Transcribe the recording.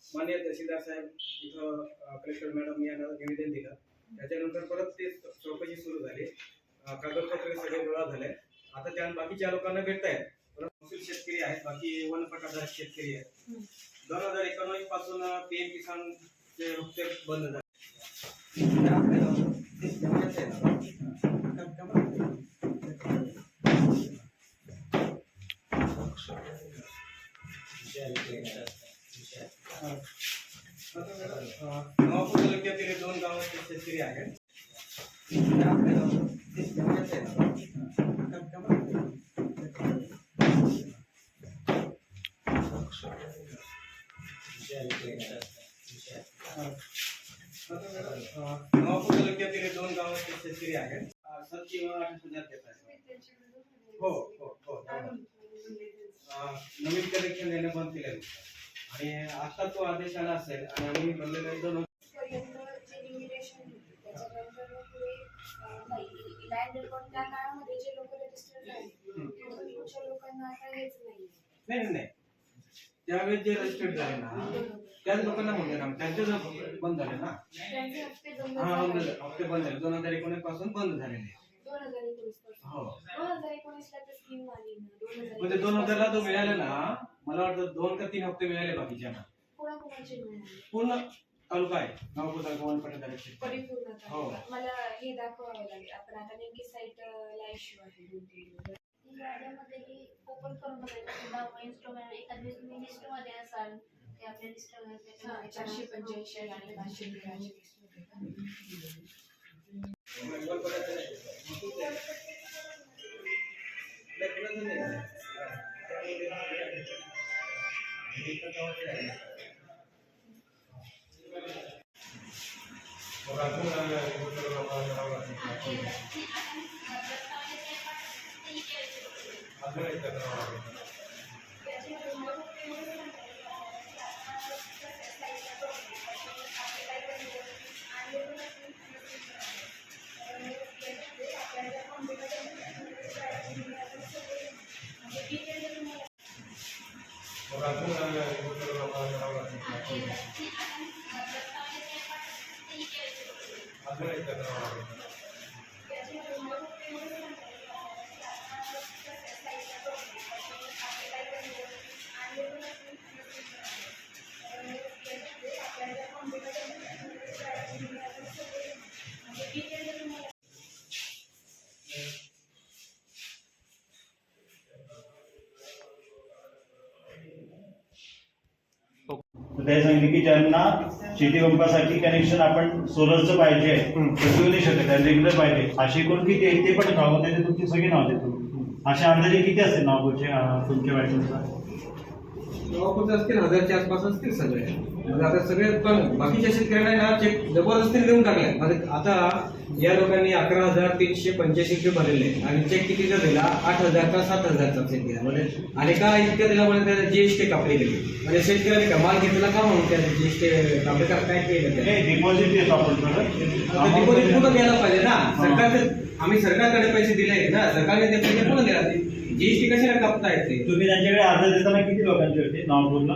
मान्य तहसीलदार साहेब इथं collector madam यांना निवेदन दिलं. त्याच्यानंतर परत ते चौकशी सुरू झाली. कागदपत्रे सगळे गोळा झाले. आता त्या बाकीच्या लोकांना भेटतायत. परंतु शेतकरी आहेत, बाकी वन प्रकारचे शेतकरी आहेत. 2019 पासून पीएम किसान चे हप्ते बंद झाले. नवापूर तालुक्यातील 2 गावाचे शेतकरी आहेत. नवापूर तालुक्यातील 2 गावाचे शेतकरी आहेत. 7 किंवा 8,000 देतात. हो हो हो. नवीन कनेक्शन देणं बंद केलं आणि आता तो आदेश आला असेल आणि आम्ही बनलेलं एकदम नाही त्यावेळेस जे रजिस्टर्ड झाले ना त्याच लोकांना म्हणले ना त्यांचे बंद झाले ना. हा हप्ते बंद झाले 2019 पासून बंद झालेले. हो म्हणजे 2000 ला तो मिळाला ना. मला वाटतं 2 का 3 हप्ते मिळाले बाकीच्यांना. पूर्ण तालुका आहे नवापूर तालुका वन पठार. हो मला हे दाखवावं लागेल. आपण आता नेमकी साईट ला इश्यू आहे. यामध्ये ओपन करून बघायचं नाव इन्स्ट्रुमेंट एखाद्या तुम्ही लिस्ट मध्ये असाल ते आपल्या लिस्ट मध्ये 485 आणि 513 ते सांगितले की ज्यांना शेती पंपासाठी कनेक्शन आपण सोलरचं पाहिजे तसं नाही शकत रेग्युलर पाहिजे अशी कोण किती आहे ते पण नाव त्याचे तुमची सगळी नाव देतो. अशा अंदाजे किती असतील नागपूरचे तुमच्या वाटण्यानुसार? नवापूरचे असतील 1000च्या आसपास असतील सगळे. म्हणजे आता सगळे पण बाकीच्या शेतकऱ्यांना ना चेक जबरदस्तीने देऊन टाकले. म्हणजे आता या लोकांनी 11,385 रुपये भरलेले आणि चेक कितीचा दिला 8,000 का 7,000चा चेक दिला. म्हणजे आणि का इतकं दिल्यामुळे त्याला जीएसटी कापली गेली. म्हणजे शेतकऱ्यांनी का माल घेतला का म्हणून त्या जीएसटी कापले का काय केलं डिपॉझिट देतो आपण डिपॉझिट पुन्हा द्यायला पाहिजे ना. सरकारचे आम्ही सरकारकडे पैसे दिले ना. सरकारने ते पैसे पुन्हा द्यायला जीएसटी कशाला कापता येते. तुम्ही त्यांच्याकडे अर्ज देताना किती लोकांचे होते नागपूरला?